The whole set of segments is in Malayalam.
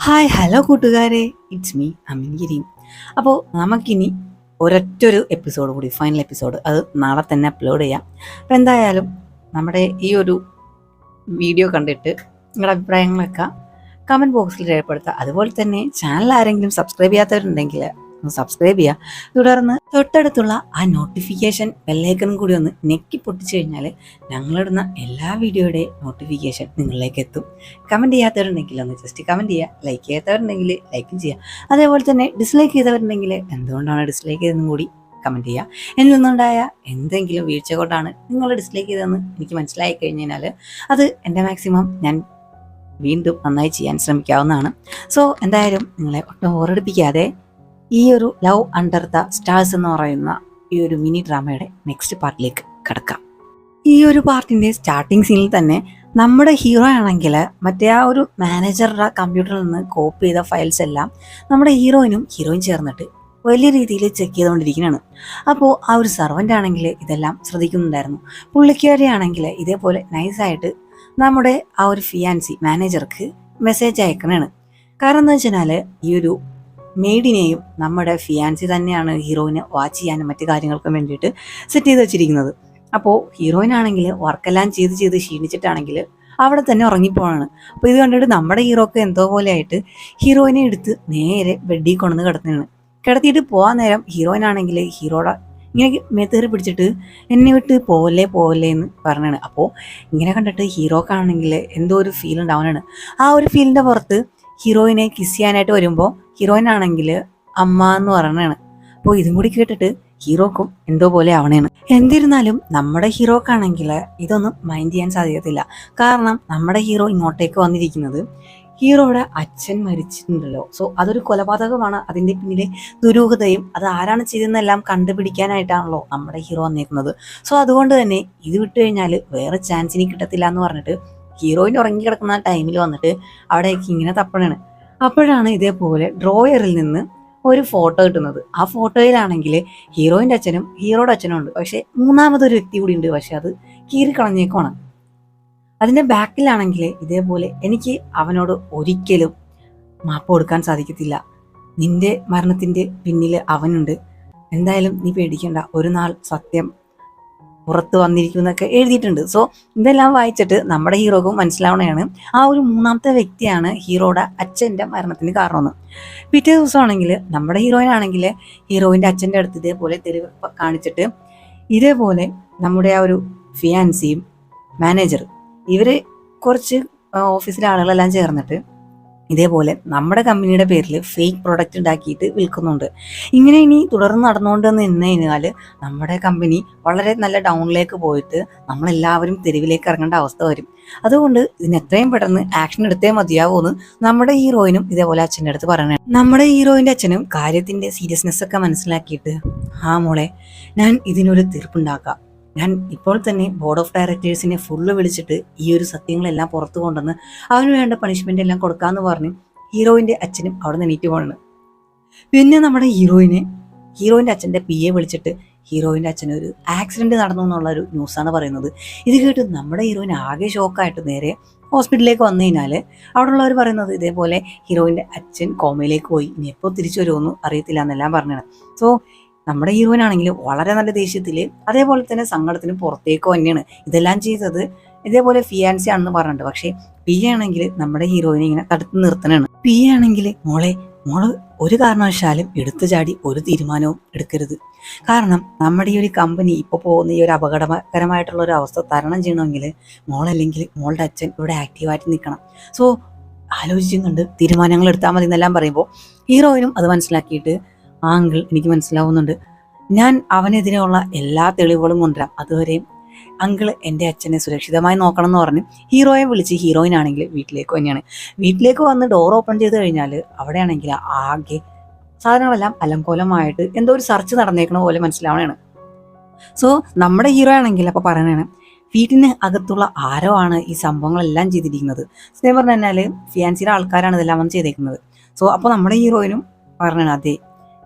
ഹായ് ഹലോ കൂട്ടുകാരെ, ഇറ്റ്സ് മീ അമിൻഗിരി. അപ്പോൾ നമുക്കിനി ഒരൊറ്റൊരു എപ്പിസോഡ് കൂടി, ഫൈനൽ എപ്പിസോഡ്, അത് നാളെ തന്നെ അപ്ലോഡ് ചെയ്യാം. അപ്പോൾ എന്തായാലും നമ്മുടെ ഈ ഒരു വീഡിയോ കണ്ടിട്ട് നിങ്ങളുടെ അഭിപ്രായങ്ങളൊക്കെ കമൻറ്റ് ബോക്സിൽ രേഖപ്പെടുത്തുക. അതുപോലെ തന്നെ ചാനൽ ആരെങ്കിലും സബ്സ്ക്രൈബ് ചെയ്യാത്തവരുണ്ടെങ്കിൽ ഒന്ന് സബ്സ്ക്രൈബ് ചെയ്യുക. തുടർന്ന് തൊട്ടടുത്തുള്ള ആ നോട്ടിഫിക്കേഷൻ ബെല്ലൈക്കണും കൂടി ഒന്ന് ഞെക്കി പൊട്ടിച്ചു കഴിഞ്ഞാൽ ഞങ്ങളിടുന്ന എല്ലാ വീഡിയോയുടെ നോട്ടിഫിക്കേഷൻ നിങ്ങളിലേക്ക് എത്തും. കമൻറ്റ് ചെയ്യാത്തവരുണ്ടെങ്കിൽ ഒന്ന് ജസ്റ്റ് കമൻറ്റ് ചെയ്യുക, ലൈക്ക് ചെയ്യാത്തവരുണ്ടെങ്കിൽ ലൈക്കും ചെയ്യുക. അതേപോലെ തന്നെ ഡിസ്ലൈക്ക് ചെയ്തവരുണ്ടെങ്കിൽ എന്തുകൊണ്ടാണ് ഡിസ്ലൈക്ക് ചെയ്തതെന്നും കൂടി കമൻറ്റ് ചെയ്യുക. എന്നിൽ നിന്നുണ്ടായ എന്തെങ്കിലും വീഴ്ച കൊണ്ടാണ് നിങ്ങൾ ഡിസ്ലൈക്ക് ചെയ്തതെന്ന് എനിക്ക് മനസ്സിലായി കഴിഞ്ഞാൽ അത് എൻ്റെ മാക്സിമം ഞാൻ വീണ്ടും നന്നായി ചെയ്യാൻ ശ്രമിക്കാവുന്നതാണ്. സോ എന്തായാലും നിങ്ങളെ ഒട്ടും ഓർഡിപ്പിക്കാതെ ഈ ഒരു ലവ് അണ്ടർ ദ സ്റ്റാർസ് എന്ന് പറയുന്ന ഈ ഒരു മിനി ഡ്രാമയുടെ നെക്സ്റ്റ് പാർട്ടിലേക്ക് കടക്കാം. ഈ ഒരു പാർട്ടിൻ്റെ സ്റ്റാർട്ടിങ് സീനിൽ തന്നെ നമ്മുടെ ഹീറോ ആണെങ്കിൽ മറ്റേ ആ ഒരു മാനേജറുടെ കമ്പ്യൂട്ടറിൽ നിന്ന് കോപ്പി ചെയ്ത ഫയൽസ് എല്ലാം നമ്മുടെ ഹീറോയിനും ചേർന്നിട്ട് വലിയ രീതിയിൽ ചെക്ക് ചെയ്തുകൊണ്ടിരിക്കുന്നതാണ്. അപ്പോൾ ആ ഒരു സർവൻ്റ് ആണെങ്കിൽ ഇതെല്ലാം ശ്രദ്ധിക്കുന്നുണ്ടായിരുന്നു. പുള്ളിക്കാരി ആണെങ്കിൽ ഇതേപോലെ നൈസായിട്ട് നമ്മുടെ ആ ഒരു ഫിയാൻസി മാനേജർക്ക് മെസ്സേജ് അയക്കണതാണ്. കാരണം എന്താ വെച്ചാൽ ഈ ഒരു മെയ്ഡിനെയും നമ്മുടെ ഫിയാൻസി തന്നെയാണ് ഹീറോയിനെ വാച്ച് ചെയ്യാനും മറ്റു കാര്യങ്ങൾക്കും വേണ്ടിയിട്ട് സെറ്റ് ചെയ്ത് വെച്ചിരിക്കുന്നത്. അപ്പോൾ ഹീറോയിനാണെങ്കിൽ വർക്കെല്ലാം ചെയ്ത് ക്ഷീണിച്ചിട്ടാണെങ്കിൽ അവിടെ തന്നെ ഉറങ്ങിപ്പോവാണ്. അപ്പോൾ ഇത് കണ്ടിട്ട് നമ്മുടെ ഹീറോക്ക് എന്തോ പോലെ ആയിട്ട് ഹീറോയിനെ എടുത്ത് നേരെ ബെഡിൽ കൊണ്ടുവന്ന് കിടത്തുകയാണ്. കിടത്തിയിട്ട് പോകാൻ നേരം ഹീറോയിനാണെങ്കിൽ ഹീറോയുടെ ഇങ്ങനെ മേത്തേറി പിടിച്ചിട്ട് എന്നെ വിട്ട് പോവല്ലേ എന്ന് പറഞ്ഞാണ്. അപ്പോൾ ഇങ്ങനെ കണ്ടിട്ട് ഹീറോക്കാണെങ്കിൽ എന്തോ ഒരു ഫീൽ ഉണ്ടാവാനാണ്. ആ ഒരു ഫീലിൻ്റെ പുറത്ത് ഹീറോയിനെ കിസ് ചെയ്യാനായിട്ട് വരുമ്പോൾ ഹീറോയിനാണെങ്കിൽ അമ്മ എന്ന് പറയണതാണ്. അപ്പോൾ ഇതും കൂടി കേട്ടിട്ട് ഹീറോക്കും എന്തോ പോലെ ആവണേണ്. എന്നിരുന്നാലും നമ്മുടെ ഹീറോക്കാണെങ്കിൽ ഇതൊന്നും മൈൻഡ് ചെയ്യാൻ സാധിക്കത്തില്ല. കാരണം നമ്മുടെ ഹീറോ ഇങ്ങോട്ടേക്ക് വന്നിരിക്കുന്നത് ഹീറോയുടെ അച്ഛൻ മരിച്ചിട്ടുണ്ടല്ലോ. സോ അതൊരു കൊലപാതകമാണ്, അതിൻ്റെ പിന്നിലെ ദുരൂഹതയും അത് ആരാണ് ചെയ്തതെന്നെല്ലാം കണ്ടുപിടിക്കാനായിട്ടാണല്ലോ നമ്മുടെ ഹീറോ വന്നേക്കുന്നത്. സോ അതുകൊണ്ട് തന്നെ ഇത് വിട്ടു കഴിഞ്ഞാൽ വേറെ ചാൻസ് ഇനി കിട്ടത്തില്ല എന്ന് പറഞ്ഞിട്ട് ഹീറോയിൻ ഉറങ്ങിക്കിടക്കുന്ന ടൈമിൽ വന്നിട്ട് അവിടേക്ക് ഇങ്ങനെ തപ്പണാണ്. അപ്പോഴാണ് ഇതേപോലെ ഡ്രോയറിൽ നിന്ന് ഒരു ഫോട്ടോ കിട്ടുന്നത്. ആ ഫോട്ടോയിലാണെങ്കിൽ ഹീറോയിൻ്റെ അച്ഛനും ഹീറോയുടെ അച്ഛനും ഉണ്ട്, പക്ഷെ മൂന്നാമതൊരു വ്യക്തി കൂടി ഉണ്ട്, പക്ഷെ അത് കീറിക്കളഞ്ഞേക്കുവാണ്. അതിൻ്റെ ബാക്കിലാണെങ്കിൽ ഇതേപോലെ എനിക്ക് അവനോട് ഒരിക്കലും മാപ്പ് കൊടുക്കാൻ സാധിക്കത്തില്ല, നിന്റെ മരണത്തിൻ്റെ പിന്നിൽ അവനുണ്ട്, എന്തായാലും നീ പേടിക്കണ്ട, ഒരു നാൾ സത്യം പുറത്ത് വന്നിരിക്കുന്നൊക്കെ എഴുതിയിട്ടുണ്ട്. സോ ഇതെല്ലാം വായിച്ചിട്ട് നമ്മുടെ ഹീറോക്കും മനസ്സിലാവണയാണ് ആ ഒരു മൂന്നാമത്തെ വ്യക്തിയാണ് ഹീറോയുടെ അച്ഛൻ്റെ മരണത്തിന് കാരണമെന്ന്. പിറ്റേ ദിവസമാണെങ്കിൽ നമ്മുടെ ഹീറോയിനാണെങ്കിൽ ഹീറോയിൻ്റെ അച്ഛൻ്റെ അടുത്ത് ഇതേപോലെ തെരുവ് കാണിച്ചിട്ട് ഇതേപോലെ നമ്മുടെ ആ ഒരു ഫിയാൻസിയും മാനേജർ ഇവർ കുറച്ച് ഓഫീസിലെ ആളുകളെല്ലാം ചേർന്നിട്ട് ഇതേപോലെ നമ്മുടെ കമ്പനിയുടെ പേരിൽ ഫേക്ക് പ്രൊഡക്റ്റ് ഉണ്ടാക്കിയിട്ട് വിൽക്കുന്നുണ്ട്. ഇങ്ങനെ ഇനി തുടർന്ന് നടന്നുകൊണ്ട് നിന്ന് കഴിഞ്ഞാൽ നമ്മുടെ കമ്പനി വളരെ നല്ല ഡൗണിലേക്ക് പോയിട്ട് നമ്മളെല്ലാവരും തെരുവിലേക്ക് ഇറങ്ങേണ്ട അവസ്ഥ വരും. അതുകൊണ്ട് ഇതിന് എത്രയും പെട്ടെന്ന് ആക്ഷൻ എടുത്തേ മതിയാവൂന്ന് നമ്മുടെ ഹീറോയിനും ഇതേപോലെ അച്ഛൻ്റെ അടുത്ത് പറയണേ. നമ്മുടെ ഹീറോയിൻ്റെ അച്ഛനും കാര്യത്തിൻ്റെ സീരിയസ്നെസ് ഒക്കെ മനസ്സിലാക്കിയിട്ട് ആ മോളെ, ഞാൻ ഇതിനൊരു തീർപ്പുണ്ടാക്കാം, ഞാൻ ഇപ്പോൾ തന്നെ ബോർഡ് ഓഫ് ഡയറക്ടേഴ്സിനെ ഫുള്ള് വിളിച്ചിട്ട് ഈ ഒരു സത്യങ്ങളെല്ലാം പുറത്തു കൊണ്ടുവന്ന് അവന് വേണ്ട പണിഷ്മെൻ്റ് എല്ലാം കൊടുക്കാമെന്ന് പറഞ്ഞ് ഹീറോയിൻ്റെ അച്ഛനും അവിടെ നിന്ന് എണീറ്റ് പോകണം. പിന്നെ നമ്മുടെ ഹീറോയിൻ്റെ അച്ഛൻ്റെ PA വിളിച്ചിട്ട് ഹീറോയിൻ്റെ അച്ഛനൊരു ആക്സിഡൻറ്റ് നടന്നു എന്നുള്ളൊരു ന്യൂസാണ് പറയുന്നത്. ഇത് കേട്ട് നമ്മുടെ ഹീറോയിൻ ആകെ ഷോക്കായിട്ട് നേരെ ഹോസ്പിറ്റലിലേക്ക് വന്നു കഴിഞ്ഞാൽ അവിടെ ഉള്ളവർ പറയുന്നത് ഇതേപോലെ ഹീറോയിൻ്റെ അച്ഛൻ കോമയിലേക്ക് പോയി, ഇനി എപ്പോൾ തിരിച്ചു വരുമെന്ന് അറിയത്തില്ല എന്നെല്ലാം പറഞ്ഞാണ്. സോ നമ്മുടെ ഹീറോയിനാണെങ്കിൽ വളരെ നല്ല ദേഷ്യത്തിൽ അതേപോലെ തന്നെ സങ്കടത്തിനും പുറത്തേക്ക് തന്നെയാണ് ഇതെല്ലാം ചെയ്തത് ഇതേപോലെ ഫിയാൻസി ആണെന്ന് പറഞ്ഞിട്ടുണ്ട്. പക്ഷേ PA ആണെങ്കിൽ നമ്മുടെ ഹീറോയിനെ ഇങ്ങനെ തടുത്ത് നിർത്തണാണ്. PA ആണെങ്കിൽ മോള് ഒരു കാരണവശാലും എടുത്തു ചാടി ഒരു തീരുമാനവും എടുക്കരുത്, കാരണം നമ്മുടെ ഈ ഒരു കമ്പനി ഇപ്പോൾ പോകുന്ന ഈ ഒരു അപകടകരമായിട്ടുള്ള ഒരു അവസ്ഥ തരണം ചെയ്യണമെങ്കിൽ മോളല്ലെങ്കിൽ മോളുടെ അച്ഛൻ ഇവിടെ ആക്റ്റീവായിട്ട് നിൽക്കണം. സോ ആലോചിച്ചും കണ്ട് തീരുമാനങ്ങൾ എടുത്താൽ മതി എന്നെല്ലാം പറയുമ്പോൾ ഹീറോയിനും അത് മനസ്സിലാക്കിയിട്ട് ആ അങ്കിൾ, എനിക്ക് മനസ്സിലാവുന്നുണ്ട്, ഞാൻ അവനെതിരെയുള്ള എല്ലാ തെളിവുകളും കൊണ്ടുവരാം, അതുവരെയും അങ്കിൾ എൻ്റെ അച്ഛനെ സുരക്ഷിതമായി നോക്കണം എന്ന് പറഞ്ഞ് ഹീറോയെ വിളിച്ച് ഹീറോയിനാണെങ്കിൽ വീട്ടിലേക്ക് തന്നെയാണ്. വീട്ടിലേക്ക് വന്ന് ഡോർ ഓപ്പൺ ചെയ്ത് കഴിഞ്ഞാൽ അവിടെയാണെങ്കിൽ ആകെ സാധനങ്ങളെല്ലാം അലങ്കോലമായിട്ട് എന്തോ ഒരു സെർച്ച് നടന്നേക്കണ പോലെ മനസ്സിലാവണതാണ്. സോ നമ്മുടെ ഹീറോ ആണെങ്കിൽ അപ്പോൾ പറയണതാണ് വീട്ടിന് അകത്തുള്ള ആരോ ആണ് ഈ സംഭവങ്ങളെല്ലാം ചെയ്തിരിക്കുന്നത്. സത്യം പറഞ്ഞു കഴിഞ്ഞാൽ ഫിയാൻസിയുടെ ആൾക്കാരാണ് ഇതെല്ലാം വന്ന് ചെയ്തേക്കുന്നത്. സോ അപ്പോൾ നമ്മുടെ ഹീറോയിനും പറഞ്ഞാണ് അതെ.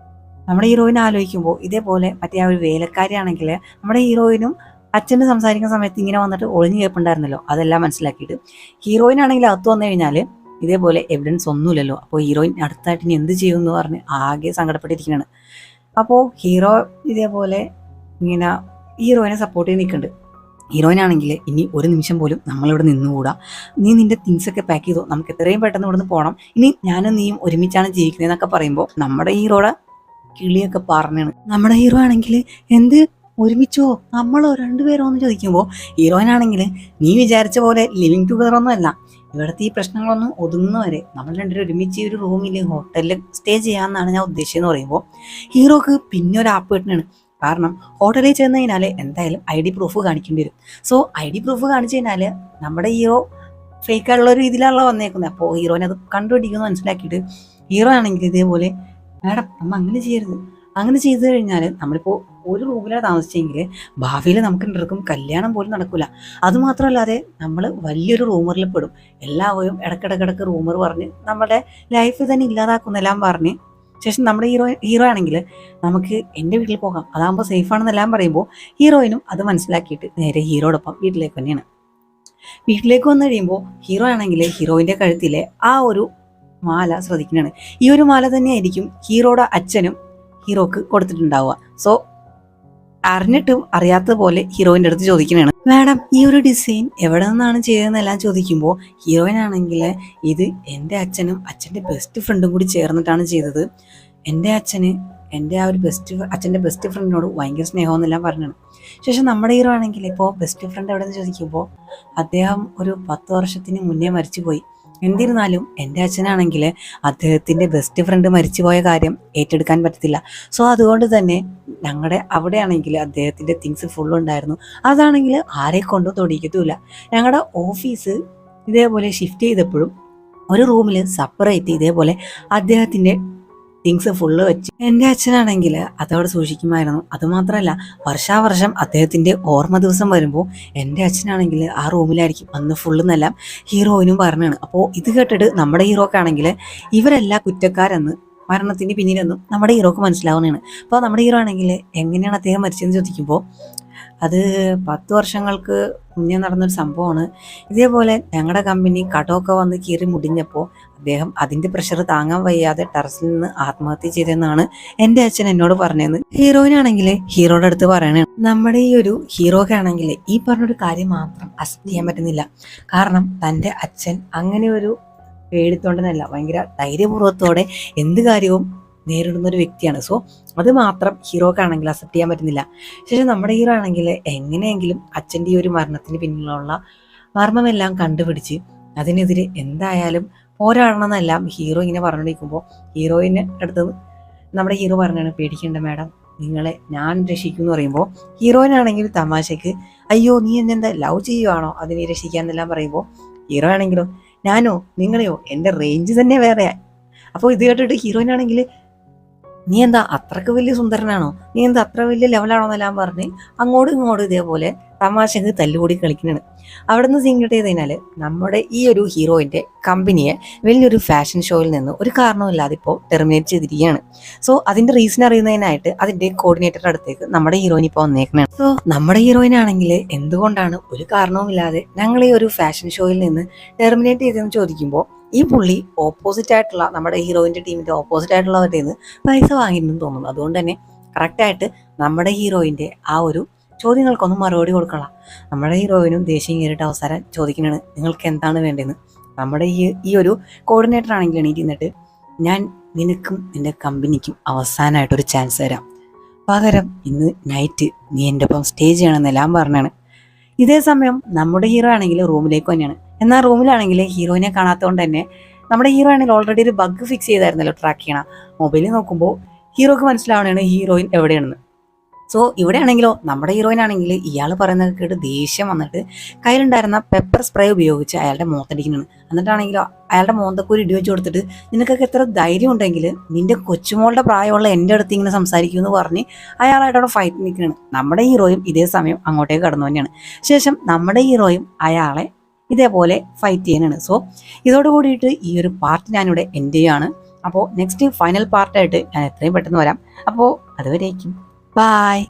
നമ്മുടെ ഹീറോയിൻ ആലോചിക്കുമ്പോൾ ഇതേപോലെ മറ്റേ ആ ഒരു വേലക്കാരിയാണെങ്കിൽ നമ്മുടെ ഹീറോയിനും അച്ഛന് സംസാരിക്കുന്ന സമയത്ത് ഇങ്ങനെ വന്നിട്ട് ഒളിഞ്ഞു കേൾപ്പുണ്ടായിരുന്നല്ലോ, അതെല്ലാം മനസ്സിലാക്കിയിട്ട് ഹീറോയിൻ ആണെങ്കിൽ അകത്ത് വന്നു കഴിഞ്ഞാൽ ഇതേപോലെ എവിഡൻസ് ഒന്നുമില്ലല്ലോ. അപ്പോൾ ഹീറോയിൻ അടുത്തായിട്ട് ഇനി എന്ത് ചെയ്യുമെന്ന് പറഞ്ഞ് ആകെ സങ്കടപ്പെട്ടിരിക്കുകയാണ്. അപ്പോൾ ഹീറോ ഇതേപോലെ ഇങ്ങനെ ഹീറോയിനെ സപ്പോർട്ട് ചെയ്ത് നിൽക്കുന്നുണ്ട്. ഹീറോയിനാണെങ്കിൽ ഇനി ഒരു നിമിഷം പോലും നമ്മളിവിടെ നിന്നുകൂടാ, നീ നിന്റെ തിങ്സൊക്കെ പാക്ക് ചെയ്തോ, നമുക്ക് എത്രയും പെട്ടെന്ന് ഇവിടെ നിന്ന് പോകണം, ഇനി ഞാനും നീയും ഒരുമിച്ചാണ് ജീവിക്കുന്നതെന്നൊക്കെ പറയുമ്പോൾ നമ്മുടെ ഹീറോയുടെ കിളിയൊക്കെ പറഞ്ഞാണ്. നമ്മുടെ ഹീറോ ആണെങ്കിൽ എന്ത് ഒരുമിച്ചോ നമ്മളോ രണ്ടുപേരോ എന്ന് ചോദിക്കുമ്പോൾ ഹീറോയിനാണെങ്കിൽ നീ വിചാരിച്ച പോലെ ലിവിങ് ടുഗദർ ഒന്നും അല്ല, ഇവിടുത്തെ ഈ പ്രശ്നങ്ങളൊന്നും ഒതുങ്ങുന്നവരെ നമ്മൾ രണ്ടുപേരും ഒരുമിച്ച് ഒരു റൂമിൽ ഹോട്ടലിൽ സ്റ്റേ ചെയ്യാമെന്നാണ് ഞാൻ ഉദ്ദേശിച്ചതെന്ന് പറയുമ്പോൾ ഹീറോക്ക് പിന്നെ ഒരു ആപ്പ് കിട്ടുന്നതാണ്. കാരണം ഹോട്ടലിൽ ചെന്ന് കഴിഞ്ഞാൽ എന്തായാലും ID പ്രൂഫ് കാണിക്കേണ്ടി വരും. സോ ID പ്രൂഫ് കാണിച്ചു കഴിഞ്ഞാൽ നമ്മുടെ ഹീറോ ഫേക്കായിട്ടുള്ള ഒരു രീതിയിലാണല്ലോ വന്നേക്കുന്നത്. അപ്പോൾ ഹീറോനെ അത് കണ്ടുപിടിക്കുമെന്ന് മനസ്സിലാക്കിയിട്ട് ഹീറോ ആണെങ്കിൽ ഇതേപോലെ മാഡം നമ്മൾ അങ്ങനെ ചെയ്യരുത്, അങ്ങനെ ചെയ്തു കഴിഞ്ഞാൽ നമ്മളിപ്പോൾ ഒരു റൂമിലാണ് താമസിച്ചെങ്കിൽ ഭാവിയിൽ നമുക്ക് രണ്ടുപേർക്കും കല്യാണം പോലും നടക്കില്ല. അതുമാത്രമല്ലാതെ നമ്മൾ വലിയൊരു റൂമറിൽ പെടും. എല്ലാവരും ഇടക്കിടക്കിടക്ക് റൂമർ പറഞ്ഞ് നമ്മുടെ ലൈഫ് തന്നെ ഇല്ലാതാക്കുന്നെല്ലാം പറഞ്ഞ് ശേഷം നമ്മുടെ ഹീറോ ആണെങ്കിൽ നമുക്ക് എൻ്റെ വീട്ടിൽ പോകാം, അതാകുമ്പോൾ സേഫ് ആണെന്നെല്ലാം പറയുമ്പോൾ ഹീറോയിനും അത് മനസ്സിലാക്കിയിട്ട് നേരെ ഹീറോടൊപ്പം വീട്ടിലേക്ക് തന്നെയാണ്. വീട്ടിലേക്ക് വന്നു കഴിയുമ്പോൾ ഹീറോ ആണെങ്കിൽ ഹീറോയിൻ്റെ കഴുത്തിലെ ആ ഒരു മാല ശ്രദ്ധിക്കുന്നതാണ്. ഈ ഒരു മാല തന്നെയായിരിക്കും ഹീറോയുടെ അച്ഛനും ഹീറോക്ക് കൊടുത്തിട്ടുണ്ടാവുക. സോ അറിഞ്ഞിട്ടും അറിയാത്തതുപോലെ ഹീറോയിൻ്റെ അടുത്ത് ചോദിക്കുന്നതാണ്, മാഡം ഈ ഒരു ഡിസൈൻ എവിടെ നിന്നാണ് ചെയ്തതെന്നെല്ലാം ചോദിക്കുമ്പോൾ ഹീറോയിനാണെങ്കിൽ ഇത് എൻ്റെ അച്ഛനും അച്ഛൻ്റെ ബെസ്റ്റ് ഫ്രണ്ടും കൂടി ചേർന്നിട്ടാണ് ചെയ്തത്. എൻ്റെ അച്ഛന് എൻ്റെ ആ ഒരു അച്ഛൻ്റെ ബെസ്റ്റ് ഫ്രണ്ടിനോട് ഭയങ്കര സ്നേഹമെന്നെല്ലാം പറഞ്ഞാണ്. ശേഷം നമ്മുടെ ഹീറോ ആണെങ്കിൽ ഇപ്പോൾ ബെസ്റ്റ് ഫ്രണ്ട് എവിടെയെന്ന് ചോദിക്കുമ്പോൾ അദ്ദേഹം ഒരു 10 വർഷത്തിന് മുന്നേ മരിച്ചുപോയി. എന്നിരുന്നാലും എൻ്റെ അച്ഛനാണെങ്കിൽ അദ്ദേഹത്തിൻ്റെ ബെസ്റ്റ് ഫ്രണ്ട് മരിച്ചുപോയ കാര്യം ഏറ്റെടുക്കാൻ പറ്റത്തില്ല. സോ അതുകൊണ്ട് തന്നെ ഞങ്ങളുടെ അവിടെയാണെങ്കിൽ അദ്ദേഹത്തിൻ്റെ തിങ്സ് ഫുള്ളുണ്ടായിരുന്നു. അതാണെങ്കിൽ ആരെ കൊണ്ടും തൊടിക്കത്തുമില്ല. ഞങ്ങളുടെ ഓഫീസ് ഇതേപോലെ ഷിഫ്റ്റ് ചെയ്തപ്പോഴും ഒരു റൂമിൽ സെപ്പറേറ്റ് ഇതേപോലെ അദ്ദേഹത്തിൻ്റെ തിങ്സ് ഫുള്ള് വെച്ച് എൻ്റെ അച്ഛനാണെങ്കിൽ അതവിടെ സൂക്ഷിക്കുമായിരുന്നു. അതുമാത്രമല്ല വർഷാവർഷം അദ്ദേഹത്തിൻ്റെ ഓർമ്മ ദിവസം വരുമ്പോൾ എൻ്റെ അച്ഛനാണെങ്കിൽ ആ റൂമിലായിരിക്കും അന്ന് ഫുള്ളെന്നെല്ലാം ഹീറോയിനും പറഞ്ഞാണ്. അപ്പോൾ ഇത് കേട്ടിട്ട് നമ്മുടെ ഹീറോക്കാണെങ്കിൽ ഇവരെല്ലാം കുറ്റക്കാരെന്ന് മരണത്തിന് പിന്നിലെന്നും നമ്മുടെ ഹീറോക്ക് മനസ്സിലാവുന്നതാണ്. അപ്പോൾ നമ്മുടെ ഹീറോ ആണെങ്കിൽ എങ്ങനെയാണ് അദ്ദേഹം മരിച്ചതെന്ന് ചോദിക്കുമ്പോൾ അത് 10 വർഷങ്ങൾക്ക് മുന്നേ നടന്നൊരു സംഭവമാണ്. ഇതേപോലെ ഞങ്ങളുടെ കമ്പനി കടമൊക്കെ വന്ന് കീറി മുടിഞ്ഞപ്പോൾ അദ്ദേഹം അതിൻ്റെ പ്രഷർ താങ്ങാൻ വയ്യാതെ ടെറസിൽ നിന്ന് ആത്മഹത്യ ചെയ്തെന്നാണ് എൻ്റെ അച്ഛൻ എന്നോട് പറഞ്ഞതെന്ന് ഹീറോയിനാണെങ്കിൽ ഹീറോയുടെ അടുത്ത് പറയണേ. നമ്മുടെ ഈ ഒരു ഹീറോക്കാണെങ്കിൽ ഈ പറഞ്ഞൊരു കാര്യം മാത്രം അക്സെപ്റ്റ് ചെയ്യാൻ പറ്റുന്നില്ല. കാരണം തൻ്റെ അച്ഛൻ അങ്ങനെ ഒരു പേടിത്തോണ്ടനല്ല, ഭയങ്കര ധൈര്യപൂർവ്വത്തോടെ എന്ത് കാര്യവും നേരിടുന്ന ഒരു വ്യക്തിയാണ്. സോ അത് മാത്രം ഹീറോക്കാണെങ്കിൽ അക്സെപ്റ്റ് ചെയ്യാൻ പറ്റുന്നില്ല. ശേഷം നമ്മുടെ ഹീറോ ആണെങ്കിൽ എങ്ങനെയെങ്കിലും അച്ഛൻ്റെ ഈ ഒരു മരണത്തിന് പിന്നിലുള്ള മർമ്മമെല്ലാം കണ്ടുപിടിച്ച് അതിനെതിരെ എന്തായാലും പോരാടണമെന്നെല്ലാം ഹീറോ ഇങ്ങനെ പറഞ്ഞുകൊണ്ടിരിക്കുമ്പോൾ ഹീറോയിൻ്റെ അടുത്ത് നമ്മുടെ ഹീറോ പറഞ്ഞാണ്, പേടിക്കേണ്ട മാഡം, നിങ്ങളെ ഞാൻ രക്ഷിക്കുമെന്ന് പറയുമ്പോൾ ഹീറോയിനാണെങ്കിൽ തമാശയ്ക്ക് അയ്യോ നീ എന്നെന്താ ലവ് ചെയ്യുവാണോ അതിനെ രക്ഷിക്കാന്നെല്ലാം പറയുമ്പോൾ ഹീറോ ആണെങ്കിലോ ഞാനോ നിങ്ങളെയോ എൻ്റെ റേഞ്ച് തന്നെ വേറെയാ. അപ്പോൾ ഇത് കേട്ടിട്ട് ഹീറോയിനാണെങ്കിൽ നീ എന്താ അത്രക്ക് വലിയ സുന്ദരനാണോ, നീ എന്താ അത്ര വലിയ ലെവലാണോ എന്നെല്ലാം പറഞ്ഞ് അങ്ങോട്ടും ഇങ്ങോട്ടും ഇതേപോലെ തമാശക്ക് തല്ലുകൂടി കളിക്കുന്നതാണ്. അവിടെ നിന്ന് സീൻ കിട്ടിയതിനാൽ നമ്മുടെ ഈ ഒരു ഹീറോയിൻ്റെ കമ്പനിയെ വലിയൊരു ഫാഷൻ ഷോയിൽ നിന്ന് ഒരു കാരണവുമില്ലാതെ ഇപ്പോൾ ടെർമിനേറ്റ് ചെയ്തിരിക്കുകയാണ്. സോ അതിൻ്റെ റീസൺ അറിയുന്നതിനായിട്ട് അതിൻ്റെ കോർഡിനേറ്ററുടെ അടുത്തേക്ക് നമ്മുടെ ഹീറോയിൻ ഇപ്പോൾ വന്നേക്കുന്നതാണ്. സോ നമ്മുടെ ഹീറോയിനാണെങ്കിൽ എന്തുകൊണ്ടാണ് ഒരു കാരണവുമില്ലാതെ ഞങ്ങൾ ഈ ഒരു ഫാഷൻ ഷോയിൽ നിന്ന് ടെർമിനേറ്റ് ചെയ്തതെന്ന് ചോദിക്കുമ്പോൾ ഈ പുള്ളി ഓപ്പോസിറ്റ് ആയിട്ടുള്ള നമ്മുടെ ഹീറോയിൻ്റെ ടീമിൻ്റെ ഓപ്പോസിറ്റ് ആയിട്ടുള്ളവരുടെ നിന്ന് പൈസ വാങ്ങിയിട്ടുണ്ടെന്ന് തോന്നുന്നു. അതുകൊണ്ട് തന്നെ കറക്റ്റായിട്ട് നമ്മുടെ ഹീറോയിൻ്റെ ആ ഒരു ചോദ്യങ്ങൾക്കൊന്നും മറുപടി കൊടുക്കണം. നമ്മുടെ ഹീറോയിനും ദേഷ്യം കയറിയിട്ട് അവസരം ചോദിക്കുന്നതാണ് നിങ്ങൾക്ക് എന്താണ് വേണ്ടതെന്ന്. നമ്മുടെ ഈ ഒരു കോർഡിനേറ്റർ ആണെങ്കിൽ എണീറ്റിരുന്നിട്ട് ഞാൻ നിനക്കും നിൻ്റെ കമ്പനിക്കും അവസാനമായിട്ടൊരു ചാൻസ് തരാം, പകരം ഇന്ന് നൈറ്റ് നീ എൻ്റെ ഒപ്പം സ്റ്റേ ചെയ്യണമെന്നെല്ലാം പറഞ്ഞാണ്. ഇതേ സമയം നമ്മുടെ ഹീറോ ആണെങ്കിൽ റൂമിലേക്ക് തന്നെയാണ്. എന്നാൽ റൂമിലാണെങ്കിൽ ഹീറോയിനെ കാണാത്തതുകൊണ്ട് തന്നെ നമ്മുടെ ഹീറോ ആണെങ്കിൽ ഓൾറെഡി ഒരു ബഗ് ഫിക്സ് ചെയ്തായിരുന്നല്ലോ ട്രാക്ക് ചെയ്യണം. മൊബൈലിൽ നോക്കുമ്പോൾ ഹീറോക്ക് മനസ്സിലാവണതാണ് ഹീറോയിൻ എവിടെയാണെന്ന്. സോ ഇവിടെയാണെങ്കിലോ നമ്മുടെ ഹീറോയിനാണെങ്കിൽ ഇയാൾ പറയുന്നത് കേട്ട് ദേഷ്യം വന്നിട്ട് കയ്യിലുണ്ടായിരുന്ന പെപ്പർ സ്പ്രേ ഉപയോഗിച്ച് അയാളുടെ മുഖത്തടിക്കുന്നതാണ്. എന്നിട്ടാണെങ്കിലോ അയാളുടെ മുഖത്തൊക്കെ ഒരു ഇടി വെച്ച് കൊടുത്തിട്ട് നിനക്കൊക്കെ എത്ര ധൈര്യം ഉണ്ടെങ്കിൽ നിന്റെ കൊച്ചുമോളുടെ പ്രായമുള്ള എൻ്റെ അടുത്ത് ഇങ്ങനെ സംസാരിക്കുമെന്ന് പറഞ്ഞ് അയാളായിട്ട് അവിടെ ഫൈറ്റ് നിൽക്കുകയാണ്. നമ്മുടെ ഹീറോയും ഇതേ സമയം അങ്ങോട്ടേക്ക് കടന്നു തന്നെയാണ്. ശേഷം നമ്മുടെ ഹീറോയും അയാളെ ഇതേപോലെ ഫൈറ്റ് ചെയ്യാനാണ്. സോ ഇതോട് കൂടിയിട്ട് ഈ ഒരു പാർട്ട് ഞാനിവിടെ എൻഡ് ചെയ്യുകയാണ്. അപ്പോൾ നെക്സ്റ്റ് ഫൈനൽ പാർട്ടായിട്ട് ഞാൻ എത്രയും പെട്ടെന്ന് വരാം. അപ്പോൾ അതുവരേക്കും ബായ്.